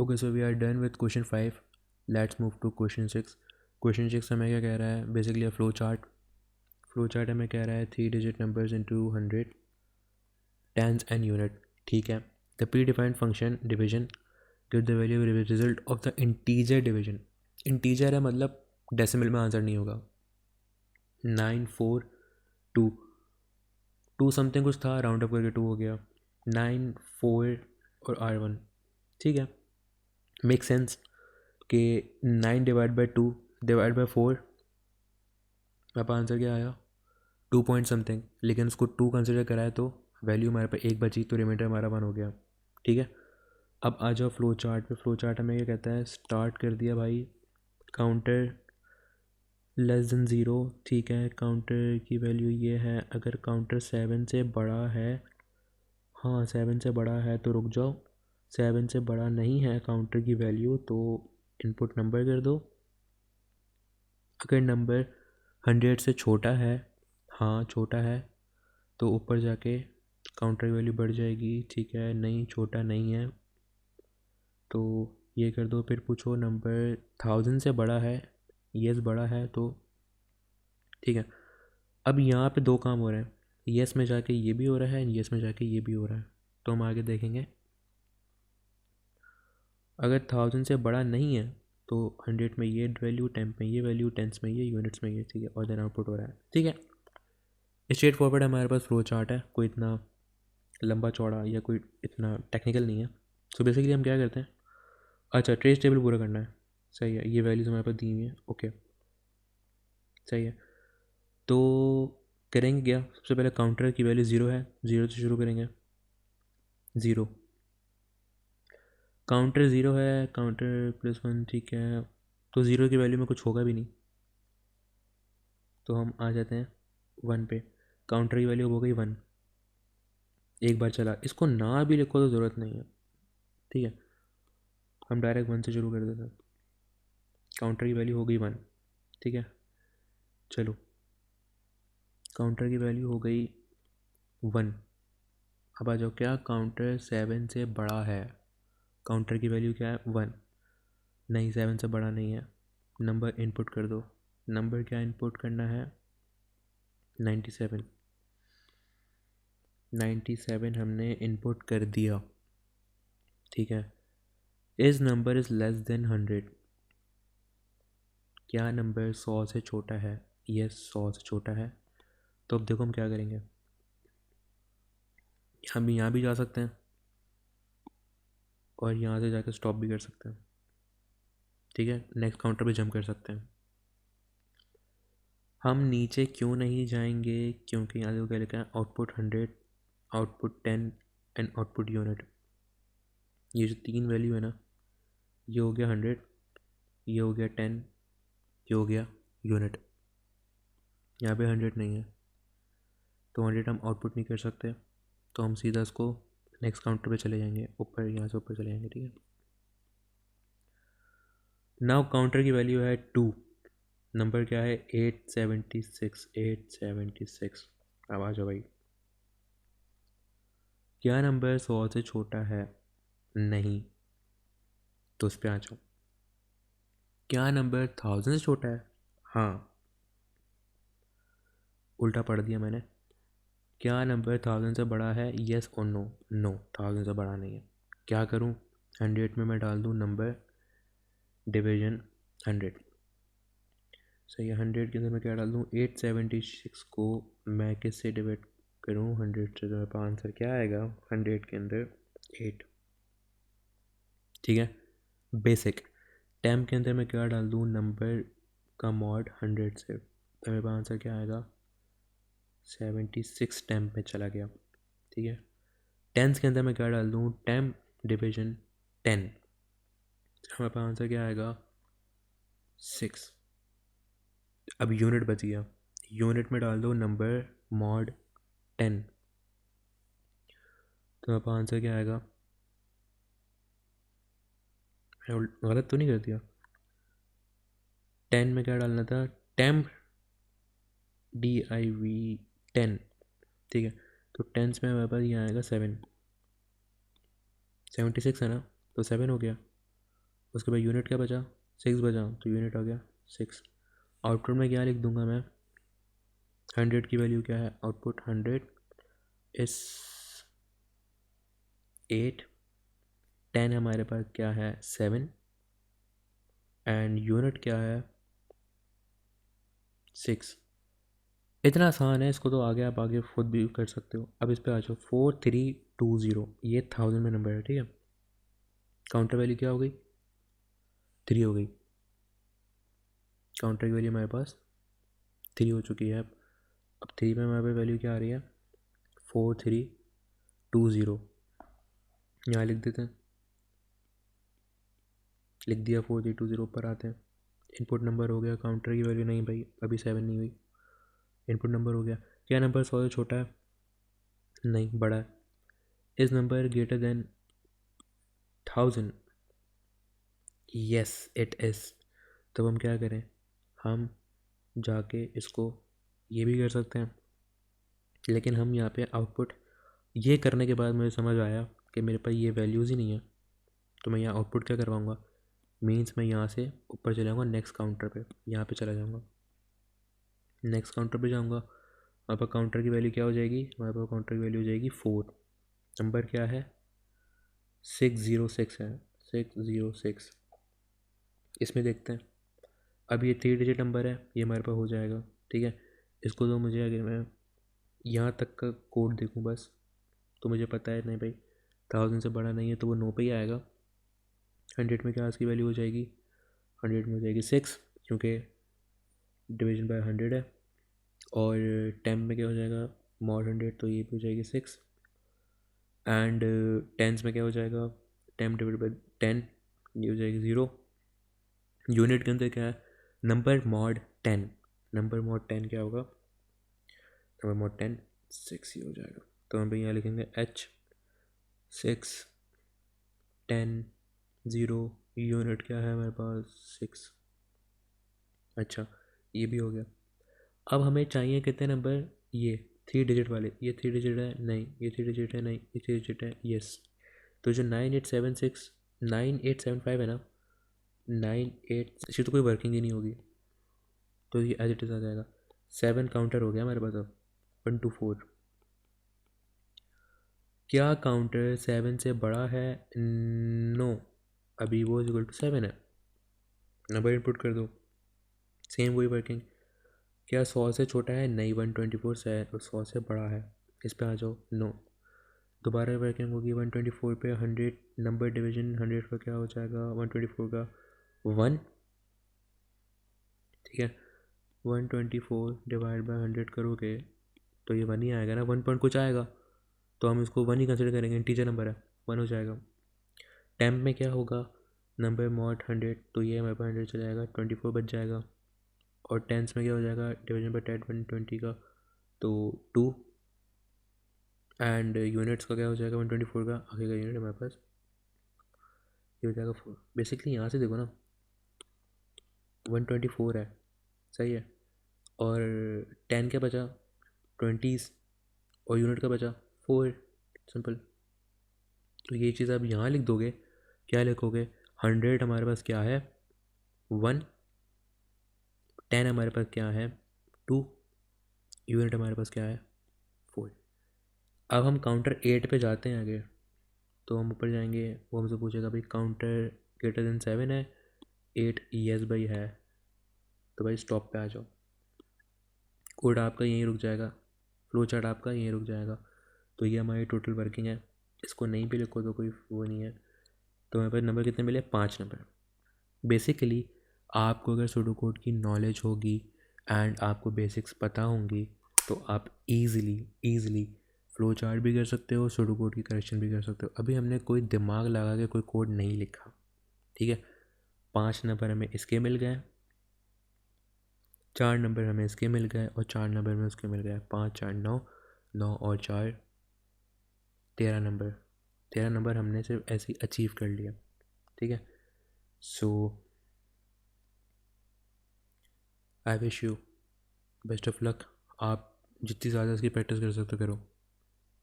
Okay, so we are done with question 5. Let's move to question 6. Question 6 हमें क्या कह रहा है? बेसिकली फ्लो चार्ट हमें कह रहा है 3 digit numbers into 100 tens and unit. ठीक है. The predefined function division give the value result of the integer division. Integer है मतलब डेसिमल में आंसर नहीं होगा. 942 टू समथिंग कुछ था, राउंड अप करके 2 हो गया. 9 4 और R1. ठीक है, मेक सेंस कि 9 डिवाइड बाई 2 डिवाइड बाई 4. अब आंसर क्या आया? 2 पॉइंट समथिंग, लेकिन उसको 2 कंसिडर कराए तो वैल्यू हमारे पास 1 बची, तो रिमाइंडर हमारा 1 हो गया. ठीक है. अब आ जाओ फ्लो चार्ट पे. फ्लो चार्ट हमें क्या कहता है? स्टार्ट कर दिया भाई, काउंटर लेस देन 0. ठीक है, काउंटर की वैल्यू ये है. अगर काउंटर 7 से बड़ा है, हाँ 7 से बड़ा है तो रुक जाओ. 7 से बड़ा नहीं है काउंटर की वैल्यू तो इनपुट नंबर कर दो. अगर नंबर 100 से छोटा है, हाँ छोटा है, तो ऊपर जाके काउंटर की वैल्यू बढ़ जाएगी. ठीक है, नहीं छोटा नहीं है तो ये कर दो. फिर पूछो नंबर 1000 से बड़ा है, यस बड़ा है तो ठीक है. अब यहाँ पे 2 काम हो रहे हैं. यस में जाके ये भी हो रहा है, यस में जाके ये भी हो रहा है. तो हम आगे देखेंगे. अगर 1000 से बड़ा नहीं है तो 100 में ये वैल्यू, 10 में ये वैल्यू, टेंस में ये, यूनिट्स में ये. ठीक है, और देन आउटपुट हो रहा है. ठीक है, स्ट्रेट फॉरवर्ड हमारे पास फ्लो चार्ट है, कोई इतना लंबा चौड़ा या कोई इतना टेक्निकल नहीं है. सो बेसिकली हम क्या करते हैं, अच्छा ट्रेस टेबल पूरा करना है. सही है, ये वैल्यूज़ हमारे पास दी हुई हैं. ओके सही है, तो करेंगे क्या? सबसे पहले काउंटर की वैल्यू 0 है, 0 से शुरू करेंगे. 0 काउंटर 0 है, काउंटर +1. ठीक है, तो 0 की वैल्यू में कुछ होगा भी नहीं, तो हम आ जाते हैं 1 पे. काउंटर की वैल्यू हो गई 1. एक बार चला, इसको ना भी लिखो तो ज़रूरत नहीं है. ठीक है, हम डायरेक्ट 1 से शुरू कर देते हैं. काउंटर की वैल्यू हो गई 1. ठीक है, चलो काउंटर की वैल्यू हो गई 1. अब आ जाओ, क्या काउंटर 7 से बड़ा है? काउंटर की वैल्यू क्या है? 1. नहीं 7 से बड़ा नहीं है. नंबर इनपुट कर दो. नंबर क्या इनपुट करना है? 97. 97 हमने इनपुट कर दिया. ठीक है, इस नंबर इज़ लेस देन 100. क्या नंबर 100 से छोटा है? यस 100 से छोटा है. तो अब देखो हम क्या करेंगे. हम यहाँ भी जा सकते हैं और यहाँ से जाकर स्टॉप भी कर सकते हैं. ठीक है, नेक्स्ट काउंटर पे जंप कर सकते हैं. हम नीचे क्यों नहीं जाएंगे? क्योंकि यहाँ देखो क्या लिखा है, output 100, output 10 and output unit. ये जो 3 वैल्यू है ना, ये हो गया 100, ये हो गया 10, ये हो गया यूनिट. यहाँ पे 100 नहीं है तो 100 हम आउटपुट नहीं कर सकते, तो हम सीधा इसको नेक्स्ट काउंटर पे चले जाएंगे, ऊपर यहाँ से ऊपर चले जाएंगे. ठीक है, नाउ काउंटर की वैल्यू है 2. नंबर क्या है? 876. 876. अब आ जाओ भाई, क्या नंबर 100 से छोटा है? नहीं, तो उस पर आ जाओ. क्या नंबर 1000 से छोटा है? हाँ, उल्टा पढ़ दिया मैंने. क्या नंबर 1000 से बड़ा है? येस और नो. नो 1000 से बड़ा नहीं है. क्या करूँ? 100 में मैं डाल दूँ नंबर डिवीजन 100. सही है, 100 के अंदर मैं क्या डाल दूँ? 876 को मैं किससे डिवाइड करूँ? 100 से. तो मेरे पास आंसर क्या आएगा 100 के अंदर? 8. ठीक है, बेसिक. टेम के अंदर मैं क्या डाल दूँ? नंबर का मॉड 100 से. तो मेरे पास आंसर क्या आएगा? 76 टेम्प में चला गया. ठीक है, टेंस के अंदर मैं क्या डाल दूँ? Temp division 10. हमारे पास आंसर क्या आएगा? 6. अब यूनिट बच गया, यूनिट में डाल दो नंबर मॉड 10. तो मेरे पास आंसर क्या आएगा? मैं गलत तो नहीं कर दिया? 10 में क्या डालना था? Temp DIV 10. ठीक है, तो टेंस में हमारे पास ये आएगा 7. 76 है ना, तो 7 हो गया. उसके बाद यूनिट क्या बचा, 6 बचा, तो यूनिट आ गया 6। आउटपुट में क्या लिख दूंगा मैं, 100 की वैल्यू क्या है, आउटपुट 100 इस 8, 10 हमारे पास क्या है 7, एंड यूनिट क्या है 6। इतना आसान है, इसको तो आगे आप आगे खुद भी कर सकते हो। अब इस पे आ जाओ, 4320, ये 1000 में नंबर है, ठीक है। काउंटर वैल्यू क्या हो गई, 3 हो गई। काउंटर की वैल्यू हमारे पास 3 हो चुकी है। अब 3 में हमारे पास वैल्यू क्या आ रही है, 4320, यहाँ लिख देते हैं, लिख दिया 4320, ऊपर आते हैं। इनपुट नंबर हो गया, काउंटर की वैल्यू नहीं भाई, अभी 7 नहीं हुई। इनपुट नंबर हो गया, क्या नंबर 100 से छोटा है, नहीं बड़ा है। इस number greater than 1000, yes it is. तब हम क्या करें, हम जाके इसको ये भी कर सकते हैं, लेकिन हम यहाँ पे आउटपुट ये करने के बाद मुझे समझ आया कि मेरे पास ये वैल्यूज़ ही नहीं है, तो मैं यहाँ आउटपुट क्या करवाऊँगा, मीन्स मैं यहाँ से ऊपर चले जाऊँगा नेक्स्ट काउंटर पे, यहाँ पे चला जाऊँगा, नेक्स्ट काउंटर पे जाऊँगा। वहाँ पर काउंटर की वैल्यू क्या हो जाएगी, हमारे पास काउंटर की वैल्यू हो जाएगी 4। नंबर क्या है, 606 है, 606। इसमें देखते हैं, अब ये 3 डिजिट नंबर है, ये हमारे पास हो जाएगा, ठीक है। इसको तो मुझे अगर मैं यहाँ तक का कोड देखूँ बस, तो मुझे पता है नहीं भाई 1000 से बड़ा नहीं है, तो वो 9 पे ही आएगा। 100 में क्या इसकी वैल्यू हो जाएगी, 100 में हो जाएगी 6, क्योंकि डिवीजन बाय 100 है। और 10 में क्या हो जाएगा, मॉड 100, तो ये भी हो जाएगी 6। एंड टेंस में क्या हो जाएगा, 10 डिवाइड बाई 10, ये हो जाएगी 0। यूनिट के अंदर क्या है, नंबर मॉड 10, नंबर मॉड 10 क्या होगा, नंबर मॉड 10 6 ही हो जाएगा। तो हम यहाँ लिखेंगे H 6 10 0, यूनिट क्या है हमारे पास 6। अच्छा, ये भी हो गया। अब हमें चाहिए कितने नंबर, ये 3 डिजिट वाले, ये 3 डिजिट है नहीं, ये 3 डिजिट है नहीं, ये 3 डिजिट है यस। तो जो 9876 9875 है ना, 98, इसकी तो कोई वर्किंग ही नहीं होगी, तो ये एज इट इज़ आ जाएगा। 7 काउंटर हो गया हमारे पास अब, 1 to 4। क्या काउंटर 7 से बड़ा है, नो, अभी वो इक्वल टू 7 है, नंबर इनपुट कर दो, सेम वही वर्किंग। क्या 100 से छोटा है, नहीं, 124 से 100 से बड़ा है, इस पे आ जाओ, नो। दोबारा वर्किंग होगी 124 पे, 100 नंबर डिवीजन 100 का क्या हो जाएगा, 124 का 1, ठीक है। 124 डिवाइड बाई 100 करोगे तो ये 1 ही आएगा ना, 1 पॉइंट कुछ आएगा, तो हम इसको 1 ही कंसिडर करेंगे, इंटीजर नंबर है, 1 हो जाएगा। टेम्प में क्या होगा, नंबर मॉड 100, तो ये हमारे पास 100 चला जाएगा, 24 बच जाएगा। और टेंस में क्या हो जाएगा, डिवीजन बाई 10 120 का, तो 2। एंड यूनिट्स का क्या हो जाएगा, 124 का आगे का यूनिट हमारे पास ये हो जाएगा 4। बेसिकली यहाँ से देखो ना, 124 है, सही है, और 10 क्या बचा, 20s, और यूनिट का बचा 4, सिंपल। तो ये चीज़ आप यहाँ लिख दोगे, क्या लिखोगे, 100 हमारे पास क्या है 1, 10 हमारे पास क्या है 2, यूनिट हमारे पास क्या है 4। अब हम काउंटर 8 पे जाते हैं आगे, तो हम ऊपर जाएंगे, वो हमसे पूछेगा भाई काउंटर ग्रेटर देन 7 है, 8 यस भाई है, तो भाई स्टॉप पे आ जाओ। कोड आपका यहीं रुक जाएगा, फ्लो चार्ट आपका यहीं रुक जाएगा। तो ये हमारी टोटल वर्किंग है, इसको नहीं भी लिखो तो कोई वो नहीं है। तो हमारे पास नंबर कितने मिले, 5 नंबर। बेसिकली आपको अगर सूडो कोड की नॉलेज होगी एंड आपको बेसिक्स पता होंगी, तो आप ईज़िली फ्लो चार्ट भी कर सकते हो, सूडो कोड की करेक्शन भी कर सकते हो। अभी हमने कोई दिमाग लगा के कोई कोड नहीं लिखा, ठीक है। 5 नंबर हमें इसके मिल गए, 4 नंबर हमें इसके मिल गए, और 4 नंबर में उसके मिल गए, 5 4 9, 9 और 4 13 नंबर। 13 नंबर हमने सिर्फ ऐसे ही अचीव कर लिया, ठीक है। So I wish you best of luck. आप जितनी ज़्यादा इसकी प्रैक्टिस कर सकते हो करो।